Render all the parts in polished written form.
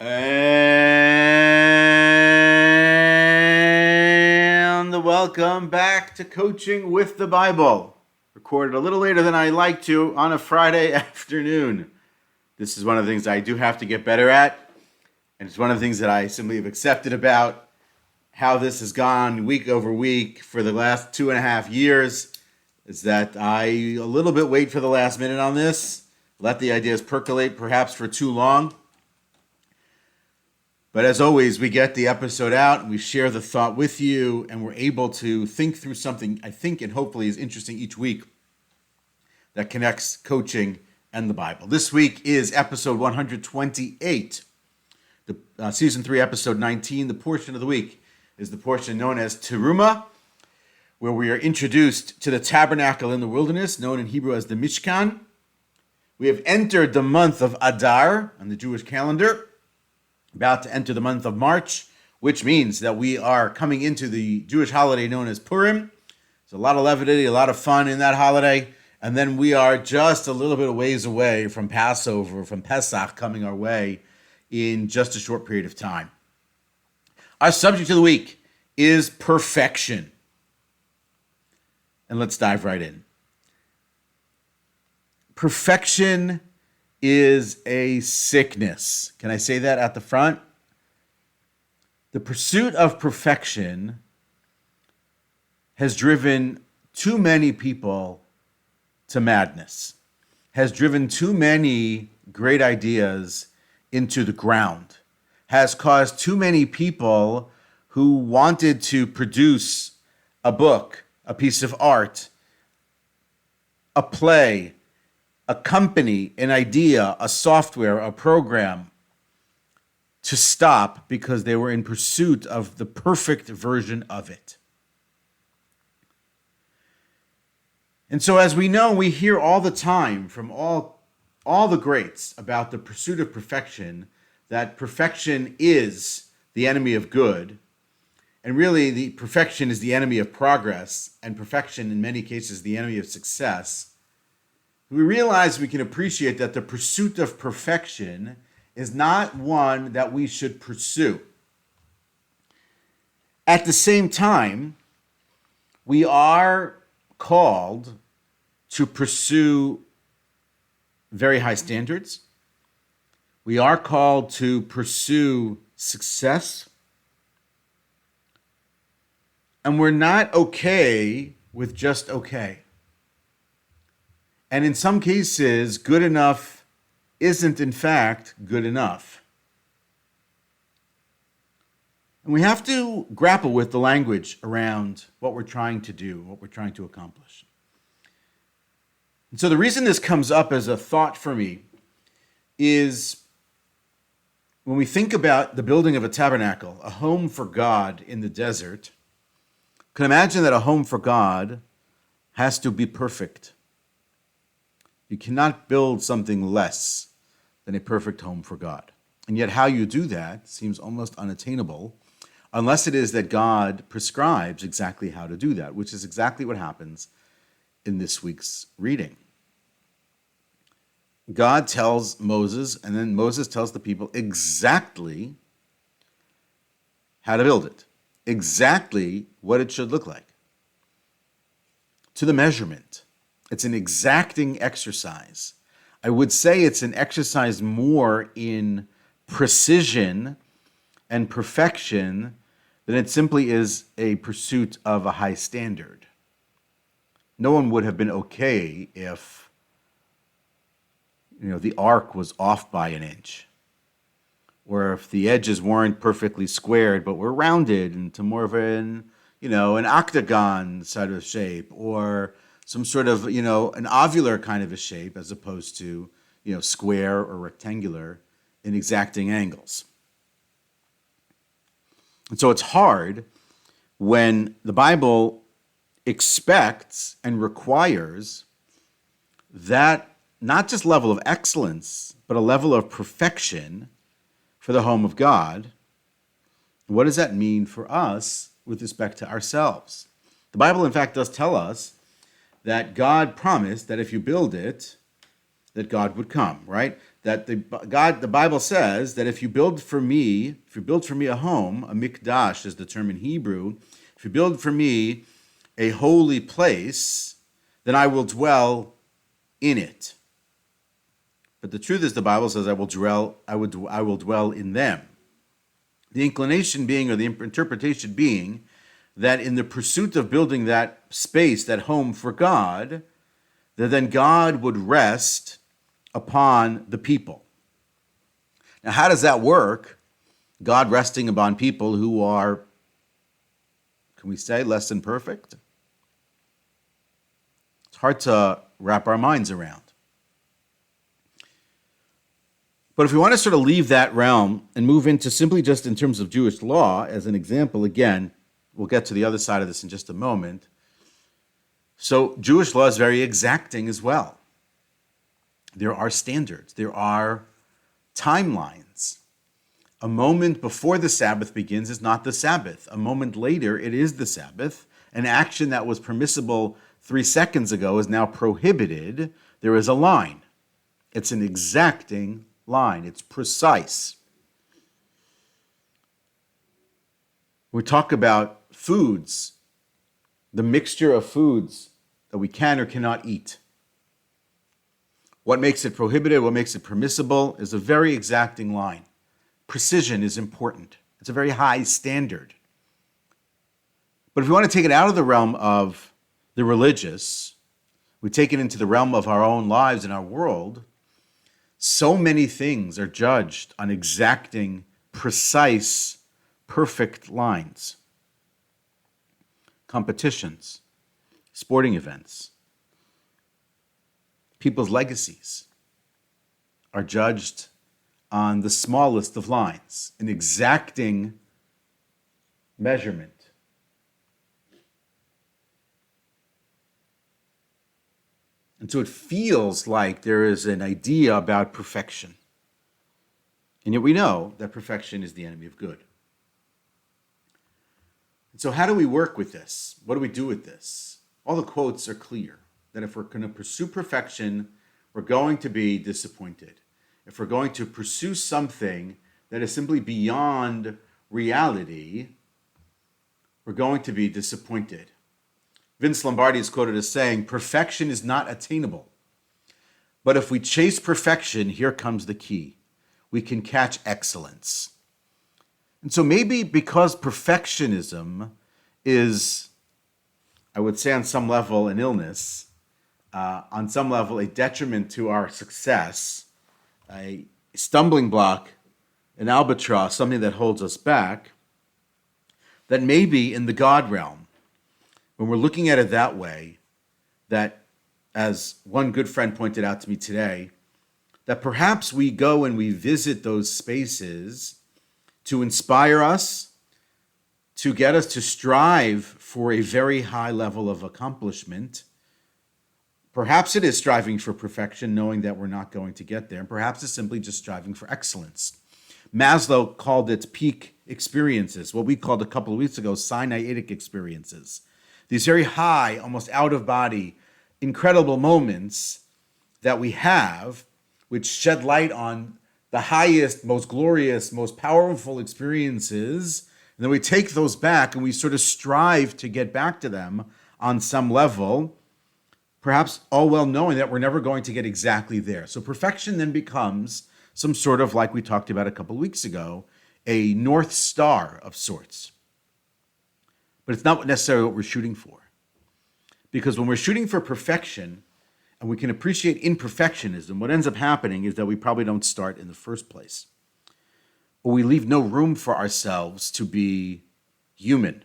And welcome back to Coaching with the Bible. Recorded a little later than I like to on a Friday afternoon. This is one of the things I do have to get better at. And it's one of the things that I simply have accepted about how this has gone week over week for the last 2.5 years. Is that I a little bit wait for the last minute on this. Let the ideas percolate perhaps for too long. But as always, we get the episode out, and we share the thought with you, and we're able to think through something I think and hopefully is interesting each week that connects coaching and the Bible. This week is episode 128, the season 3, episode 19. The portion of the week is the portion known as Terumah, where we are introduced to the tabernacle in the wilderness, known in Hebrew as the Mishkan. We have entered the month of Adar on the Jewish calendar, about to enter the month of March, which means that we are coming into the Jewish holiday known as Purim. There's a lot of levity, a lot of fun in that holiday. And then we are just a little bit of ways away from Passover, from Pesach coming our way in just a short period of time. Our subject of the week is perfection. And let's dive right in. Perfection is a sickness. Can I say that at the front? The pursuit of perfection has driven too many people to madness, has driven too many great ideas into the ground, has caused too many people who wanted to produce a book, a piece of art, a play, a company, an idea, a software, a program, to stop because they were in pursuit of the perfect version of it. And so, as we know, we hear all the time from all the greats about the pursuit of perfection, that perfection is the enemy of good. And really, the perfection is the enemy of progress, and perfection, in many cases, the enemy of success. We realize we can appreciate that the pursuit of perfection is not one that we should pursue. At the same time, we are called to pursue very high standards. We are called to pursue success. And we're not okay with just okay. And in some cases, good enough isn't in fact good enough. And we have to grapple with the language around what we're trying to do, what we're trying to accomplish. And so the reason this comes up as a thought for me is when we think about the building of a tabernacle, a home for God in the desert, you can imagine that a home for God has to be perfect. You cannot build something less than a perfect home for God. And yet how you do that seems almost unattainable unless it is that God prescribes exactly how to do that, which is exactly what happens in this week's reading. God tells Moses, and then Moses tells the people exactly how to build it, exactly what it should look like, to the measurement. It's an exacting exercise. I would say it's an exercise more in precision and perfection than it simply is a pursuit of a high standard. No one would have been okay if, the ark was off by an inch, or if the edges weren't perfectly squared but were rounded into more of an octagon sort of shape, or some sort of, an ovular kind of a shape as opposed to, square or rectangular in exacting angles. And so it's hard when the Bible expects and requires that not just level of excellence, but a level of perfection for the home of God. What does that mean for us with respect to ourselves? The Bible, in fact, does tell us that God promised that if you build it, that God would come, right? that the Bible says that if you build for me a home, a mikdash is the term in Hebrew, if you build for me a holy place, then I will dwell in it. But the truth is, the Bible says, I will dwell in them. The inclination being, or the interpretation being, that in the pursuit of building that space, that home for God, that then God would rest upon the people. Now, how does that work? God resting upon people who are, can we say, less than perfect? It's hard to wrap our minds around. But if we want to sort of leave that realm and move into simply just in terms of Jewish law, as an example, again, we'll get to the other side of this in just a moment. So Jewish law is very exacting as well. There are standards. There are timelines. A moment before the Sabbath begins is not the Sabbath. A moment later, it is the Sabbath. An action that was permissible 3 seconds ago is now prohibited. There is a line. It's an exacting line. It's precise. We talk about foods, the mixture of foods that we can or cannot eat. What makes it prohibited, what makes it permissible is a very exacting line. Precision is important. It's a very high standard. But if we want to take it out of the realm of the religious, we take it into the realm of our own lives and our world, so many things are judged on exacting, precise, perfect lines. Competitions, sporting events, people's legacies are judged on the smallest of lines, an exacting measurement. And so it feels like there is an idea about perfection. And yet we know that perfection is the enemy of good. And so how do we work with this? What do we do with this? All the quotes are clear that if we're going to pursue perfection, we're going to be disappointed. If we're going to pursue something that is simply beyond reality, we're going to be disappointed. Vince Lombardi is quoted as saying, perfection is not attainable. But if we chase perfection, here comes the key. We can catch excellence. And so maybe because perfectionism is, I would say on some level, an illness, on some level a detriment to our success, a stumbling block, an albatross, something that holds us back, that maybe in the God realm, when we're looking at it that way, that, as one good friend pointed out to me today, that perhaps we go and we visit those spaces to inspire us, to get us to strive for a very high level of accomplishment. Perhaps it is striving for perfection, knowing that we're not going to get there. And perhaps it's simply just striving for excellence. Maslow called it peak experiences, what we called a couple of weeks ago Sinaitic experiences. These very high, almost out-of-body, incredible moments that we have, which shed light on the highest, most glorious, most powerful experiences. And then we take those back and we sort of strive to get back to them on some level, perhaps all well knowing that we're never going to get exactly there. So perfection then becomes some sort of, like we talked about a couple of weeks ago, a North Star of sorts. But it's not necessarily what we're shooting for. Because when we're shooting for perfection, and we can appreciate imperfectionism, what ends up happening is that we probably don't start in the first place. Or we leave no room for ourselves to be human.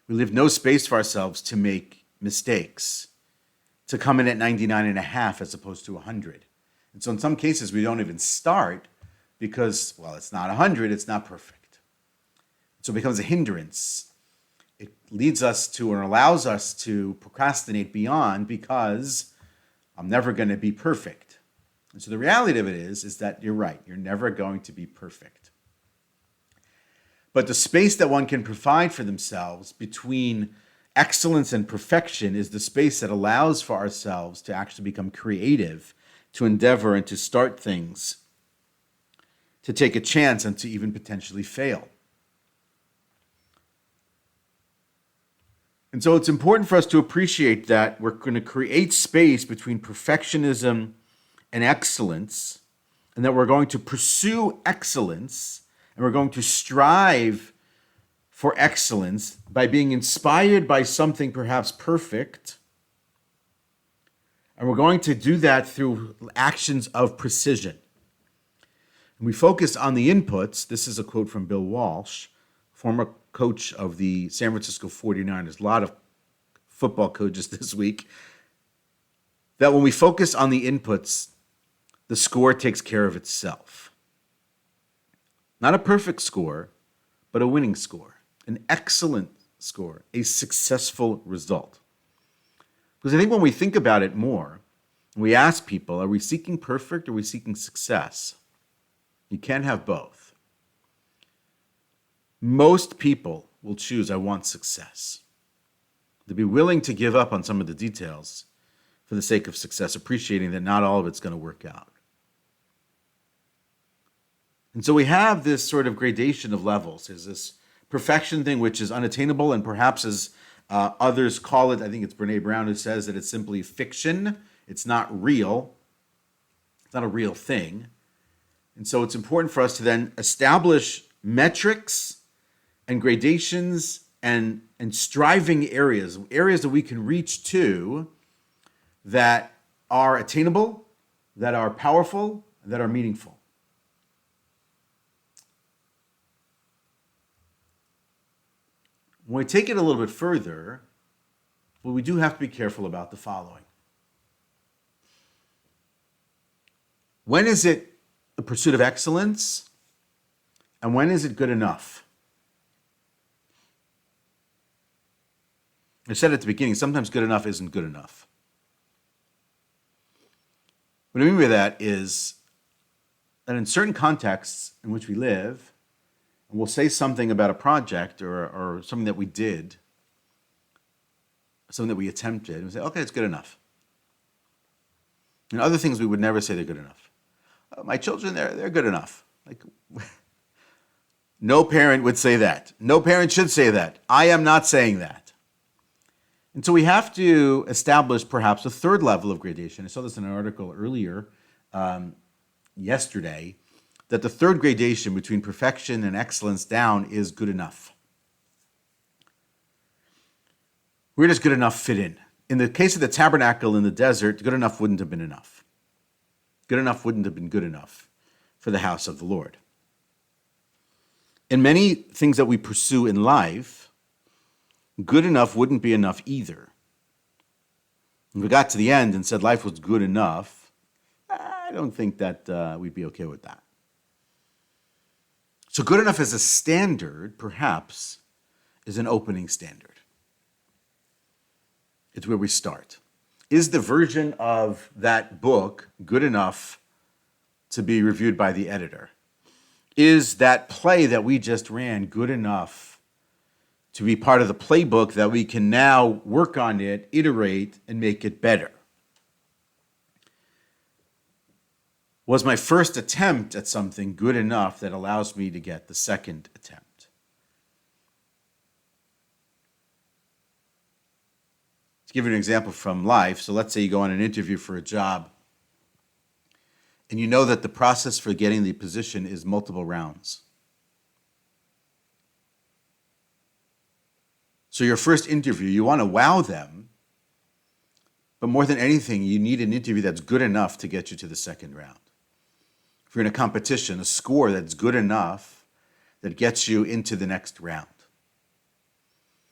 We leave no space for ourselves to make mistakes, to come in at 99.5 as opposed to 100. And so in some cases, we don't even start because, well, it's not 100, it's not perfect. So it becomes a hindrance. It leads us to or allows us to procrastinate beyond because I'm never going to be perfect. And so the reality of it is that you're right. You're never going to be perfect. But the space that one can provide for themselves between excellence and perfection is the space that allows for ourselves to actually become creative, to endeavor and to start things to take a chance and to even potentially fail. And so it's important for us to appreciate that we're going to create space between perfectionism and excellence, and that we're going to pursue excellence, and we're going to strive for excellence by being inspired by something perhaps perfect. And we're going to do that through actions of precision. And we focus on the inputs. This is a quote from Bill Walsh, former coach of the San Francisco 49ers. A lot of football coaches this week. That when we focus on the inputs, the score takes care of itself. Not a perfect score, but a winning score, an excellent score, a successful result. Because I think when we think about it more, we ask people, are we seeking perfect or are we seeking success? You can't have both. Most people will choose, I want success. They'll be willing to give up on some of the details for the sake of success, appreciating that not all of it's going to work out. And so we have this sort of gradation of levels. There's this perfection thing, which is unattainable, and perhaps as others call it, I think it's Brene Brown who says that it's simply fiction. It's not real. It's not a real thing. And so it's important for us to then establish metrics and gradations and striving areas that we can reach to that are attainable, that are powerful, that are meaningful. When we take it a little bit further, well, we do have to be careful about the following. When is it the pursuit of excellence, and when is it good enough? I said at the beginning, sometimes good enough isn't good enough. What I mean by that is that in certain contexts in which we live, and we'll say something about a project or something that we did, something that we attempted, and we say, okay, it's good enough. And other things we would never say they're good enough. My children, they're good enough. Like, no parent would say that. No parent should say that. I am not saying that. And so we have to establish perhaps a third level of gradation. I saw this in an article earlier yesterday, that the third gradation between perfection and excellence down is good enough. Where does good enough fit in? In the case of the tabernacle in the desert, good enough wouldn't have been enough. Good enough wouldn't have been good enough for the house of the Lord. In many things that we pursue in life, good enough wouldn't be enough either. If we got to the end and said life was good enough, I don't think that we'd be okay with that. So good enough as a standard, perhaps, is an opening standard. It's where we start. Is the version of that book good enough to be reviewed by the editor? Is that play that we just ran good enough to be part of the playbook that we can now work on it, iterate, and make it better? Was my first attempt at something good enough that allows me to get the second attempt? To give you an example from life, so let's say you go on an interview for a job, and you know that the process for getting the position is multiple rounds. So your first interview, you want to wow them, but more than anything, you need an interview that's good enough to get you to the second round. If you're in a competition, a score that's good enough that gets you into the next round.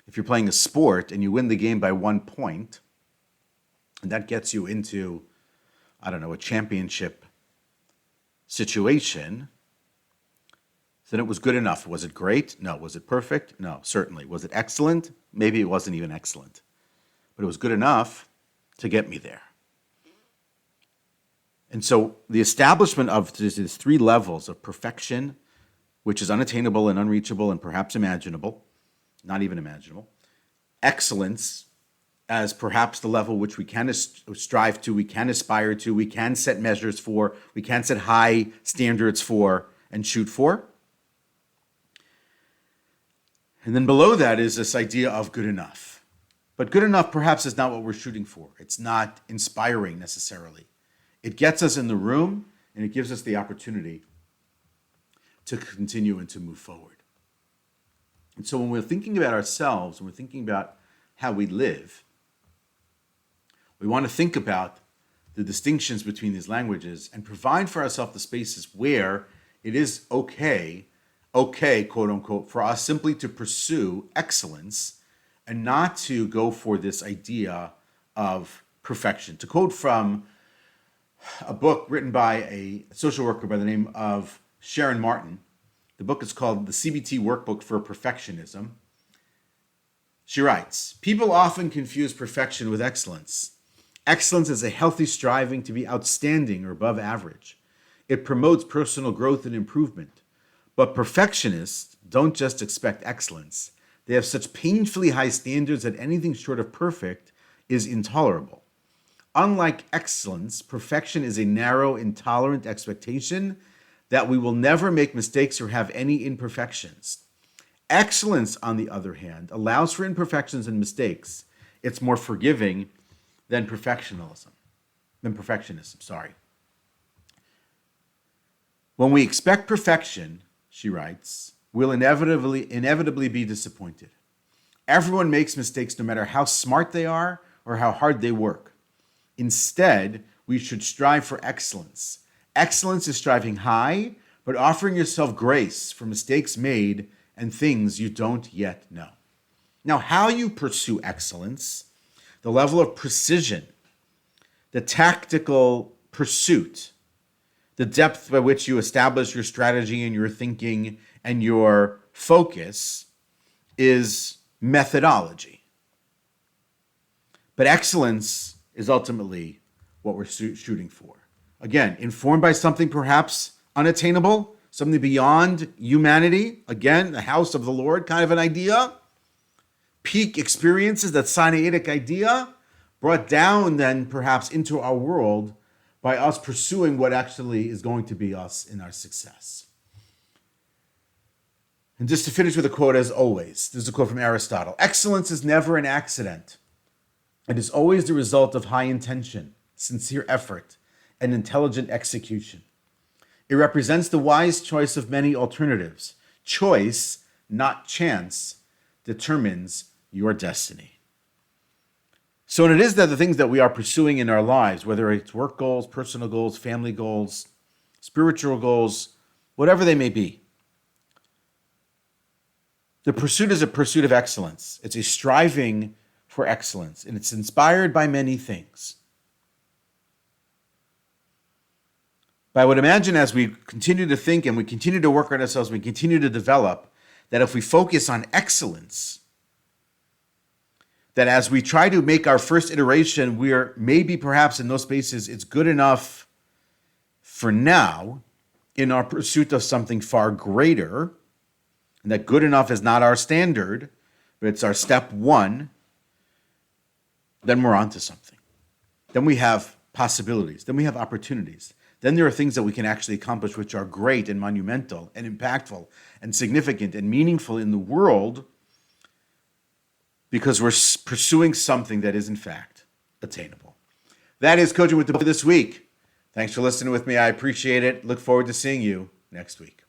If you're playing a sport and you win the game by 1 point, and that gets you into, a championship situation, then it was good enough. Was it great? No. Was it perfect? No, certainly. Was it excellent? Maybe it wasn't even excellent. But it was good enough to get me there. And so the establishment of these three levels of perfection, which is unattainable and unreachable and perhaps imaginable, not even imaginable, excellence as perhaps the level which we can strive to, we can aspire to, we can set measures for, we can set high standards for, and shoot for. And then below that is this idea of good enough. But good enough perhaps is not what we're shooting for. It's not inspiring necessarily. It gets us in the room and it gives us the opportunity to continue and to move forward. And so when we're thinking about ourselves, and we're thinking about how we live, we want to think about the distinctions between these languages and provide for ourselves the spaces where it is okay, quote unquote, for us simply to pursue excellence and not to go for this idea of perfection. To quote from a book written by a social worker by the name of Sharon Martin, the book is called The CBT Workbook for Perfectionism. She writes, "People often confuse perfection with excellence. Excellence is a healthy striving to be outstanding or above average. It promotes personal growth and improvement. But perfectionists don't just expect excellence. They have such painfully high standards that anything short of perfect is intolerable. Unlike excellence, perfection is a narrow, intolerant expectation that we will never make mistakes or have any imperfections. Excellence, on the other hand, allows for imperfections and mistakes. It's more forgiving than perfectionism. When we expect perfection," she writes, "we'll inevitably be disappointed. Everyone makes mistakes no matter how smart they are or how hard they work. Instead, we should strive for excellence. Excellence is striving high, but offering yourself grace for mistakes made and things you don't yet know." Now, how you pursue excellence, the level of precision, the tactical pursuit, the depth by which you establish your strategy and your thinking and your focus is methodology. But excellence is ultimately what we're shooting for. Again, informed by something perhaps unattainable, something beyond humanity. Again, the house of the Lord kind of an idea. Peak experiences, that Sinaitic idea, brought down then perhaps into our world by us pursuing what actually is going to be us in our success. And just to finish with a quote, as always, this is a quote from Aristotle. "Excellence is never an accident. It is always the result of high intention, sincere effort, and intelligent execution. It represents the wise choice of many alternatives. Choice, not chance, determines your destiny." So it is that the things that we are pursuing in our lives, whether it's work goals, personal goals, family goals, spiritual goals, whatever they may be, the pursuit is a pursuit of excellence. It's a striving for excellence, and it's inspired by many things. But I would imagine as we continue to think and we continue to work on ourselves, we continue to develop, that if we focus on excellence, that as we try to make our first iteration, we're maybe perhaps in those spaces, it's good enough for now in our pursuit of something far greater, and that good enough is not our standard, but it's our step one, then we're onto something. Then we have possibilities. Then we have opportunities. Then there are things that we can actually accomplish which are great and monumental and impactful and significant and meaningful in the world because we're pursuing something that is, in fact, attainable. That is Coaching with the Book this week. Thanks for listening with me. I appreciate it. Look forward to seeing you next week.